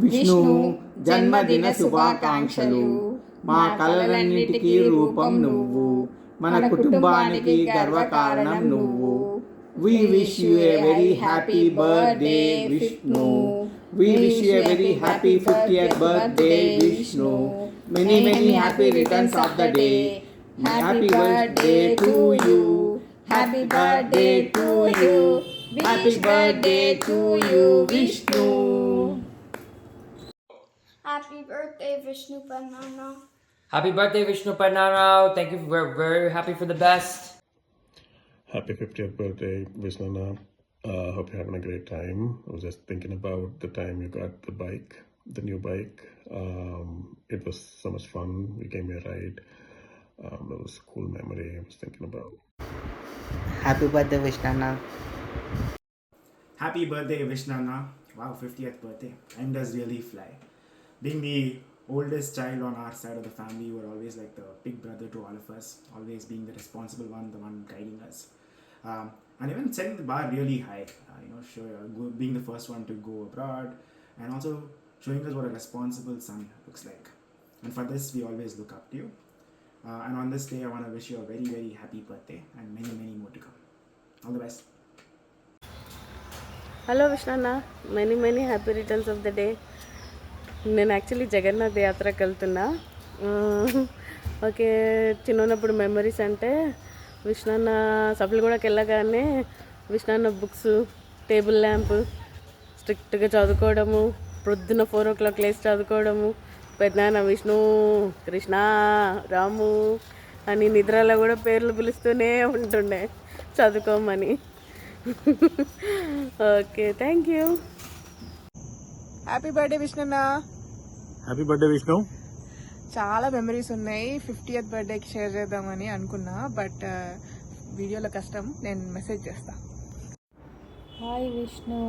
విష్ణు జన్మదిన శుభాకాంక్షలు. మా కలలన్నిటికీ రూపం నువ్వు, మన కుటుంబానికి గర్వకారణం నువ్వు. We wish you a very happy birthday, Vishnu. We wish you a very happy 50th birthday, Vishnu. Many, many happy returns of the day. Happy birthday to you. Happy birthday to you. Happy birthday to you, Vishnu. Happy birthday, Vishnu Banana. Happy birthday, Vishnu Parnaro. Thank you. We're very happy for the best. Happy 50th birthday, Vishnana. Hope you're having a great time. I was just thinking about the time you got the new bike. It was so much fun. We gave me a ride. It was a cool memory I was thinking about. Happy birthday, Vishnana. Happy birthday, Vishnana. Wow, 50th birthday. Time does really fly. Being the oldest child on our side of the family, you were always like the big brother to all of us, always being the responsible one, the one guiding us. And even setting the bar really high, being the first one to go abroad, and also showing us what a responsible son looks like. And for this, we always look up to you. And on this day, I want to wish you a very, very happy birthday and many, many more to come. All the best. Hello విష్ణన్న, many happy returns of the day. నేను actually Jagannath యాత్రకు వెళ్తున్నా. Okay, చిన్నప్పుడు memories అంటే విష్ణన్న సఫల్గూడకి వెళ్ళగానే విష్ణన్న books, table lamp స్ట్రిక్ట్గా చదువుకోవడము, ప్రొద్దున 4 o'clock లేచి చదువుకోవడము, పెద్దనాన్న విష్ణు, కృష్ణ, రాము అని నిద్రలో కూడా పేర్లు పిలుస్తూనే ఉంటుండే చదువుకోమని. Okay, thank you. Happy birthday విష్ణున్నా. Happy birthday, Vishnu. చాలా మెమరీస్ ఉన్నాయి. 50th బర్త్డేకి షేర్ చేద్దామని అనుకున్నా, బట్ వీడియోలో కష్టం. నేను మెసేజ్ చేస్తా. Hi Vishnu,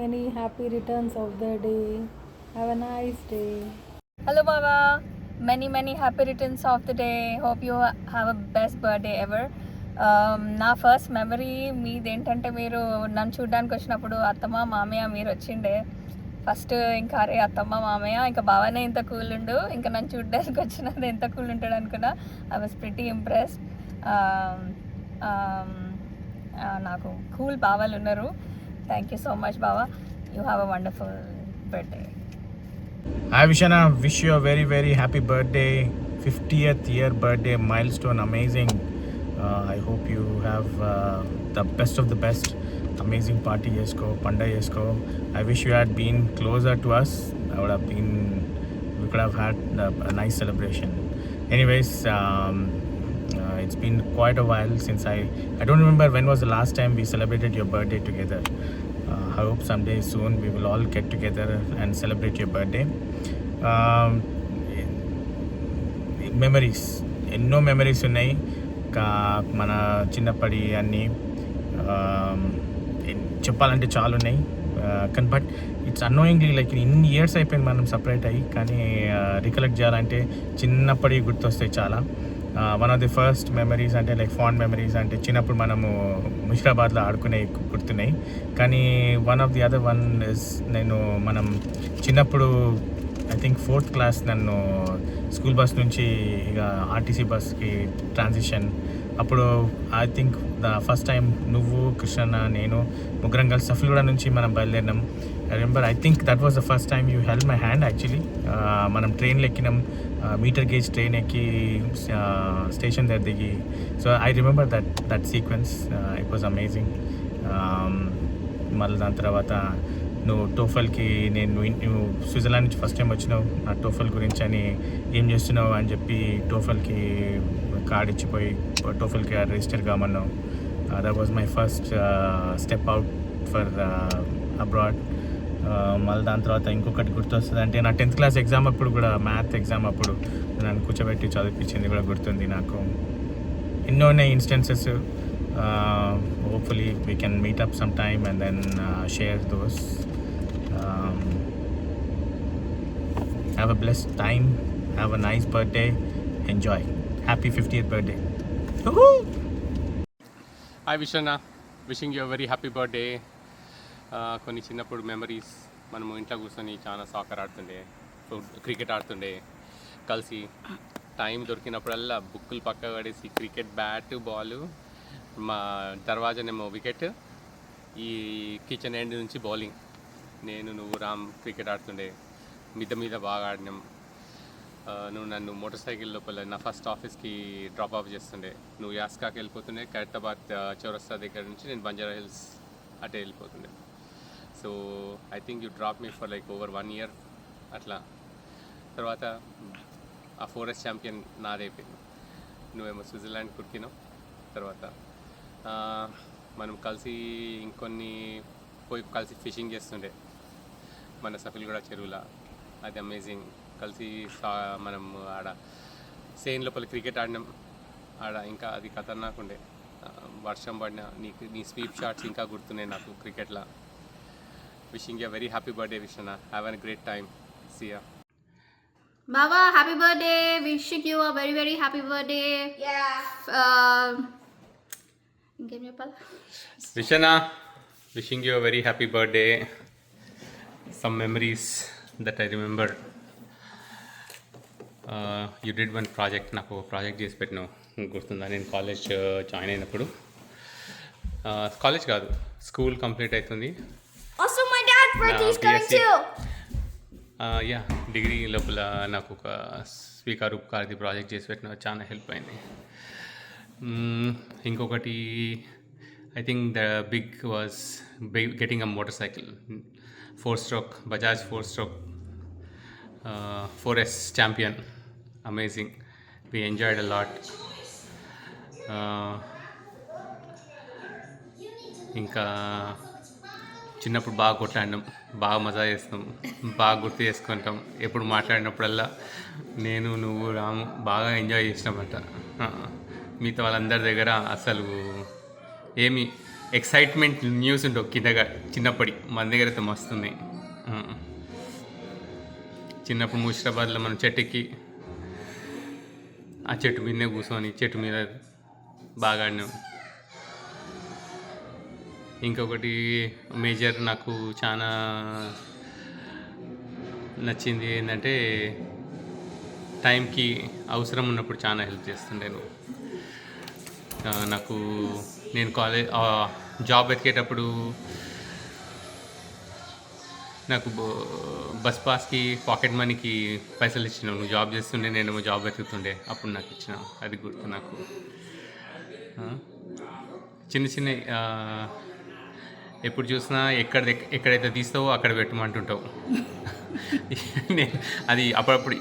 many happy returns of the day. Have a nice day. Hello Baba, many happy returns of the day. Hope you have a best birthday ever. నా first memory మీదేంటంటే, మీరు నన్ను చూడడానికి వచ్చినప్పుడు అత్తమ్మ మామయ్య మీరు వచ్చిండే. ఫస్ట్ ఇంకా అరే అత్తమ్మ మామయ్య ఇంకా బాగానే ఇంత కూల్ ఉండు, ఇంకా నన్ను చూడడానికి వచ్చినది ఎంత కూల్ ఉంటాడు అనుకున్నా. I was pretty impressed. నాకు కూల్ బావాలు ఉన్నారు. థ్యాంక్ యూ సో మచ్ బావా. You have a wonderful birthday. Hi Vishana, wish you a very happy birthday, 50th year birthday milestone, amazing. I hope you have the best of the best, amazing party chesko, Pandai chesko. I wish you had been closer to us. We could have had a nice celebration. Anyways, it's been quite a while since I don't remember when was the last time we celebrated your birthday together. I hope someday soon we will all get together and celebrate your birthday. Memories ఎన్నో memories ఉన్నాయి. మన చిన్నప్పటి అన్నీ చెప్పాలంటే చాలా ఉన్నాయి. కానీ but it's annoyingly like ఇన్ని ఇయర్స్ అయిపోయింది మనం సపరేట్ అయ్యి, కానీ రికలెక్ట్ చేయాలంటే చిన్నప్పటి గుర్తొస్తాయి చాలా. One of the first memories అంటే లైక్ ఫాండ్ మెమరీస్ అంటే చిన్నప్పుడు మనము ముషిరాబాద్లో ఆడుకునే గుర్తున్నాయి. కానీ one of the other one is, మనం చిన్నప్పుడు ఐ థింక్ 4th క్లాస్ నన్ను స్కూల్ బస్ నుంచి ఇక ఆర్టీసీ బస్కి ట్రాన్సిషన్. అప్పుడు I think the first time నువ్వు, కృష్ణ, నేను ముగ్గురం కలిసి సఫల్గూడ నుంచి మనం బయలుదేరినాం. I remember, I think that was the first time you held my hand actually. మనం ట్రైన్లో ఎక్కినాం, మీటర్ గేజ్ ట్రైన్ ఎక్కి స్టేషన్ దగ్గర దిగి. So I remember that sequence. It was amazing. మళ్ళీ దాని తర్వాత నువ్వు టోఫల్కి, నువ్వు స్విట్జర్లాండ్ నుంచి ఫస్ట్ టైం వచ్చినావు, నా టోఫల్ గురించి అని ఏం చేస్తున్నావు అని చెప్పి టోఫల్కి కార్డ్ ఇచ్చిపోయి టోఫల్కి రిజిస్టర్ కామన్నావు. That was my first step out for abroad. మళ్ళీ దాని తర్వాత ఇంకొకటి గుర్తొస్తుంది అంటే, నా 10th క్లాస్ ఎగ్జామ్ అప్పుడు కూడా, మ్యాథ్ ఎగ్జామ్ అప్పుడు నన్ను కూర్చోబెట్టి చదివించింది కూడా గుర్తుంది నాకు. ఎన్నో ఉన్నాయి instances. Hopefully we can meet up sometime and then share those. Have a blessed time. Have a nice birthday. Enjoy. Happy 50th birthday. Woohoo! Hi Vishana, wishing you a very happy birthday. కొన్ని చిన్నప్పుడు memories మనము ఇంట్లో కూర్చొని చాలా soccer ఆడుతుండే, cricket ఆడుతుండే కలిసి. Time దొరికినప్పుడల్లా బుక్కులు పక్క పడేసి క్రికెట్ బ్యాట్ బాల్, మా దర్వాజానేమో వికెట్, ఈ కిచెన్ ఎండ్ నుంచి బౌలింగ్. నువ్వు రామ్ క్రికెట్ ఆడుతుండే, మీద బాగా ఆడినాం. నువ్వు నన్ను మోటార్ సైకిల్ లోపల నా ఫస్ట్ ఆఫీస్కి డ్రాప్ ఆఫ్ చేస్తుండే. నువ్వు యాస్కాకి వెళ్ళిపోతుండే, ఖైరతాబాద్ చౌరస్తా దగ్గర నుంచి నేను బంజారా హిల్స్ అటే వెళ్ళిపోతుండే. So I think you drop me for like over 1 year అట్లా. తర్వాత ఆ ఫోరెస్ట్ ఛాంపియన్ నాదైపోయింది, నువ్వేమో స్విట్జర్లాండ్ కురికినావు. తర్వాత మనం కలిసి ఇంకొన్ని పోయి కలిసి ఫిషింగ్ చేస్తుండే మన సఫిల్గూడ చెరువుల. అది అమేజింగ్. కలిసి మనం ఆడ సేన్ లోపల క్రికెట్ ఆడినాం ఆడ. ఇంకా అది ఖతర్నాక్ ఉండే, వర్షం పడిన నీ స్వీప్ షాట్స్ ఇంకా గుర్తున్నాయి నాకు క్రికెట్లో. Wishing you very happy birthday Vishnu. Have a great time. See you. Baba, happy birthday. Wishing you a very, very happy birthday. Give me a pal. Vishana, wishing you a very happy birthday. Some memories that I remember. You did one project. నాకు project చేసి పెట్టినావు గుర్తుందా? నేను college join అయినప్పుడు, college కాదు school complete అవుతుంది. Also my dad's birthday is coming too. Yeah, degree లోపల నాకు ఒక స్పీకర్ ఉపకారది ప్రాజెక్ట్ చేసి పెట్టిన, చాలా హెల్ప్ అయింది. ఇంకొకటి I think the big was getting a motorcycle, 4-stroke Bajaj 4-stroke 4S champion. Amazing. We enjoyed a lot. ఇంకా చిన్నప్పుడు బాగా కొట్లాడినాం, బాగా మజా చేస్తాం, బాగా గుర్తు చేసుకుంటాం. ఎప్పుడు మాట్లాడినప్పుడల్లా నువ్వు రాము బాగా ఎంజాయ్ చేసినామంట. మిగతా వాళ్ళందరి దగ్గర అసలు ఏమి ఎక్సైట్మెంట్ న్యూస్ ఉండవు చిన్నప్పటి. మన దగ్గర అయితే మస్తుంది. చిన్నప్పుడు ముషిరాబాద్లో మనం చెట్టుకి ఆ చెట్టు మీదనే కూర్చొని చెట్టు మీద బాగా ఆడినాం. ఇంకొకటి మేజర్ నాకు చాలా నచ్చింది ఏంటంటే, టైంకి అవసరం ఉన్నప్పుడు చాలా హెల్ప్ చేస్తుండే నువ్వు నాకు. నేను జాబ్ వెతికేటప్పుడు నాకు బస్ పాస్కి పాకెట్ మనీకి పైసలు ఇచ్చినావు. నువ్వు జాబ్ చేస్తుండే, నేనేమో జాబ్ వెతుకుతుండే, అప్పుడు నాకు ఇచ్చినావు. అది గుర్తు నాకు. చిన్న ఎప్పుడు చూసినా ఎక్కడైతే తీస్తావో అక్కడ పెట్టమంటుంటావు. నేను అది అప్పుడప్పుడు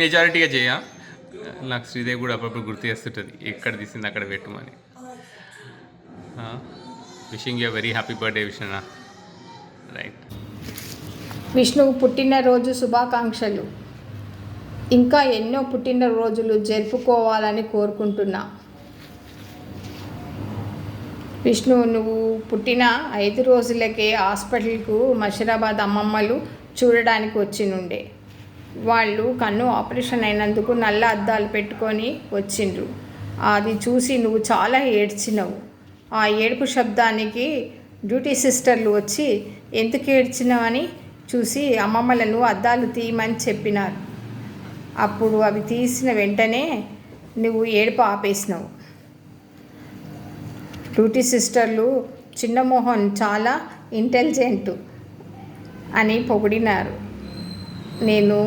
మెజారిటీగా చేయ. నాకు శ్రీదేవి కూడా అప్పుడప్పుడు గుర్తు చేస్తుంటుంది, ఎక్కడ తీసింది అక్కడ పెట్టమని. Wishing you very happy birthday Vishnu. Right. Vishnu పుట్టినరోజు శుభాకాంక్షలు. ఇంకా ఎన్నో పుట్టినరోజులు జరుపుకోవాలని కోరుకుంటున్నా. విష్ణు, నువ్వు పుట్టిన 5 రోజులకే హాస్పిటల్కు మషీరాబాద్ అమ్మమ్మలు చూడడానికి వచ్చినుండే. వాళ్ళు కన్ను ఆపరేషన్ అయినందుకు నల్ల అద్దాలు పెట్టుకొని వచ్చిండ్రు. అది చూసి నువ్వు చాలా ఏడ్చినావు. ఆ ఏడుపు శబ్దానికి డ్యూటీ సిస్టర్లు వచ్చి ఎందుకు ఏడ్చినావని చూసి అమ్మమ్మలను అద్దాలు తీయమని చెప్పినారు. అప్పుడు అవి తీసిన వెంటనే నువ్వు ఏడుపు ఆపేసినావు. డ్యూటీ సిస్టర్లు చిన్నమోహన్ చాలా ఇంటెలిజెంట్ అని పొగిడినారు. నేను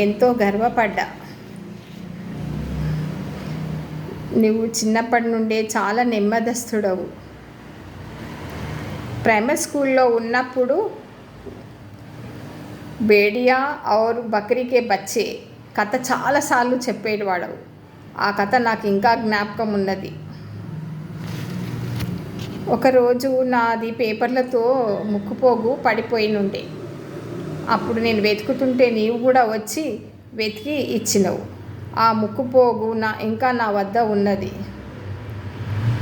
ఎంతో గర్వపడ్డా. నువ్వు చిన్నప్పటి నుండే చాలా నెమ్మదస్తుడవు. ప్రైమరీ స్కూల్లో ఉన్నప్పుడు బేడియా ఔర్ బక్రీకే బచ్చే కథ చాలాసార్లు చెప్పేవాడవు. ఆ కథ నాకు ఇంకా జ్ఞాపకం ఉన్నది. ఒకరోజు నాది పేపర్లతో ముక్కుపోగు పడిపోయినుండే. అప్పుడు నేను వెతుకుతుంటే నీవు కూడా వచ్చి వెతికి ఇచ్చినవు. ఆ ముక్కుపోగు ఇంకా నా వద్ద ఉన్నది.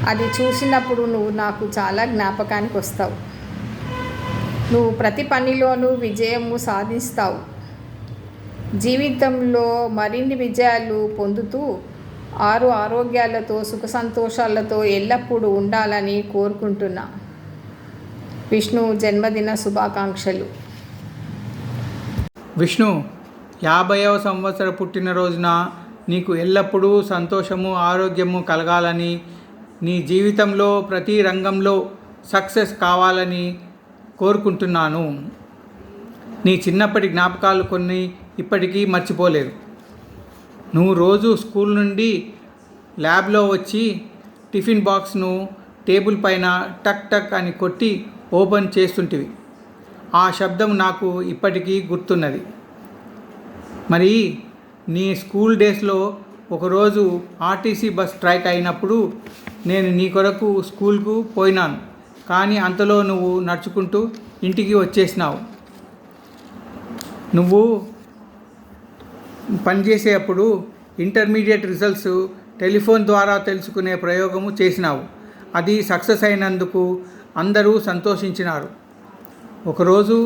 అది చూసినప్పుడు నువ్వు నాకు చాలా జ్ఞాపకానికి వస్తావు. నువ్వు ప్రతి పనిలోనూ విజయము సాధిస్తావు. జీవితంలో మరిన్ని విజయాలు పొందుతూ ఆరోగ్యాలతో సుఖ సంతోషాలతో ఎల్లప్పుడూ ఉండాలని కోరుకుంటున్నా. విష్ణు జన్మదిన శుభాకాంక్షలు. విష్ణు, 50వ సంవత్సర పుట్టినరోజున నీకు ఎల్లప్పుడూ సంతోషము, ఆరోగ్యము కలగాలని, నీ జీవితంలో ప్రతి రంగంలో సక్సెస్ కావాలని కోరుకుంటున్నాను. నీ చిన్నప్పటి జ్ఞాపకాలు కొన్ని ఇప్పటికీ మర్చిపోలేదు. నువ్వు రోజు స్కూల్ నుండి ల్యాబ్లో వచ్చి టిఫిన్ బాక్స్ను టేబుల్ పైన టక్ టక్ అని కొట్టి ఓపెన్ చేస్తుంటివి. ఆ శబ్దం నాకు ఇప్పటికీ గుర్తున్నది. మరి నీ స్కూల్ డేస్లో ఒకరోజు ఆర్టీసీ బస్ స్ట్రైక్ అయినప్పుడు నేను నీ కొరకు స్కూల్కు పోయినాను. కానీ అంతలో నువ్వు నడుచుకుంటూ ఇంటికి వచ్చేసినావు. నువ్వు పనిచేసేటప్పుడు ఇంటర్మీడియట్ రిజల్ట్స్ టెలిఫోన్ ద్వారా తెలుసుకునే ప్రయోగము చేసినావు. అది సక్సెస్ అయినందుకు అందరూ సంతోషించినారు. ఒకరోజు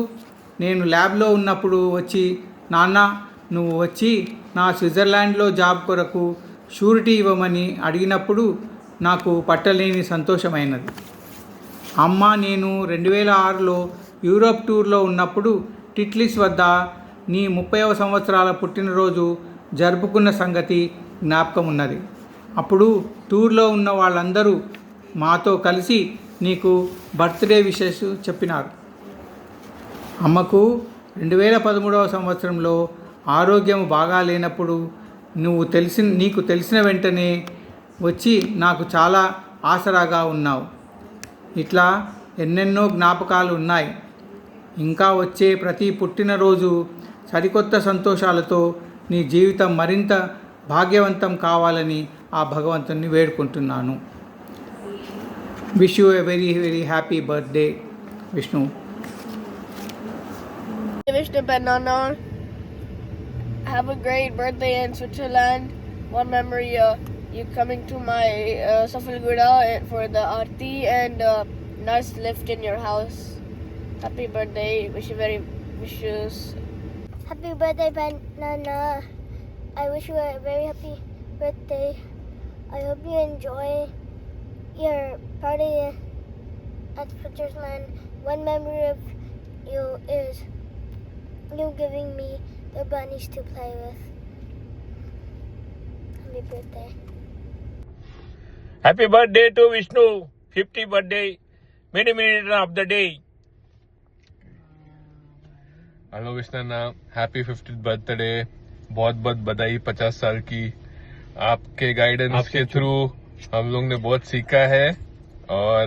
నేను ల్యాబ్లో ఉన్నప్పుడు వచ్చి, నాన్న నువ్వు వచ్చి నా స్విట్జర్లాండ్లో జాబ్ కొరకు షూరిటీ ఇవ్వమని అడిగినప్పుడు నాకు పట్టలేని సంతోషమైనది. అమ్మ నేను 2006లో యూరోప్ టూర్లో ఉన్నప్పుడు టిట్లిస్ వద్ద నీ 30వ సంవత్సరాల పుట్టినరోజు జరుపుకున్న సంగతి జ్ఞాపకం ఉన్నది. అప్పుడు టూర్లో ఉన్న వాళ్ళందరూ మాతో కలిసి నీకు బర్త్డే విషెస్ చెప్పినారు. అమ్మకు 2013వ సంవత్సరంలో ఆరోగ్యం బాగా లేనప్పుడు నీకు తెలిసిన వెంటనే వచ్చి నాకు చాలా ఆసరాగా ఉన్నావు. ఇట్లా ఎన్నెన్నో జ్ఞాపకాలు ఉన్నాయి. ఇంకా వచ్చే ప్రతి పుట్టినరోజు సరికొత్త సంతోషాలతో నీ జీవితం మరింత భాగ్యవంతం కావాలని ఆ భగవంతుని వేడుకుంటున్నాను. Wish you a very very happy birthday Vishnu. Vishnu Banana, have a great birthday in Switzerland. One memory, you coming to my Safalguda for the Aarti and nice lift in your house. Happy birthday. Wish you very wishes. Happy birthday, Banana. I wish you a very happy birthday. I hope you enjoy your party at Switzerland. One memory of you is you giving me the bunnies to play with. Happy birthday. Happy birthday to Vishnu. 50th birthday. Many minutes of the day. Hello Vishnu, happy 50th birthday. बहुत बहुत बधाई 50 साल की. आपके guidance के through हम लोग ने बहुत सीखा है और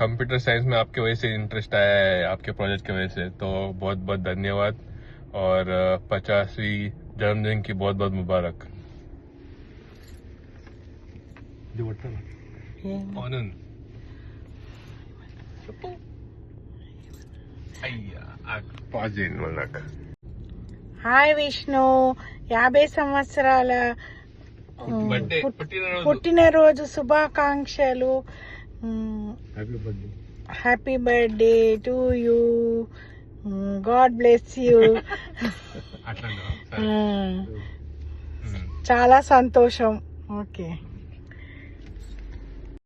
कंप्यूटर साइंस में आपके वजह से इंटरेस्ट आया है, आपके प्रोजेक्ट की वजह से. तो बहुत बहुत धन्यवाद और 50वीं जन्मदिन की बहुत बहुत मुबारक. హాయ్ విష్ణు, 50 సంవత్సరాల పుట్టినరోజు శుభాకాంక్షలు. Happy birthday to you. God bless you. చాలా సంతోషం. ఓకే.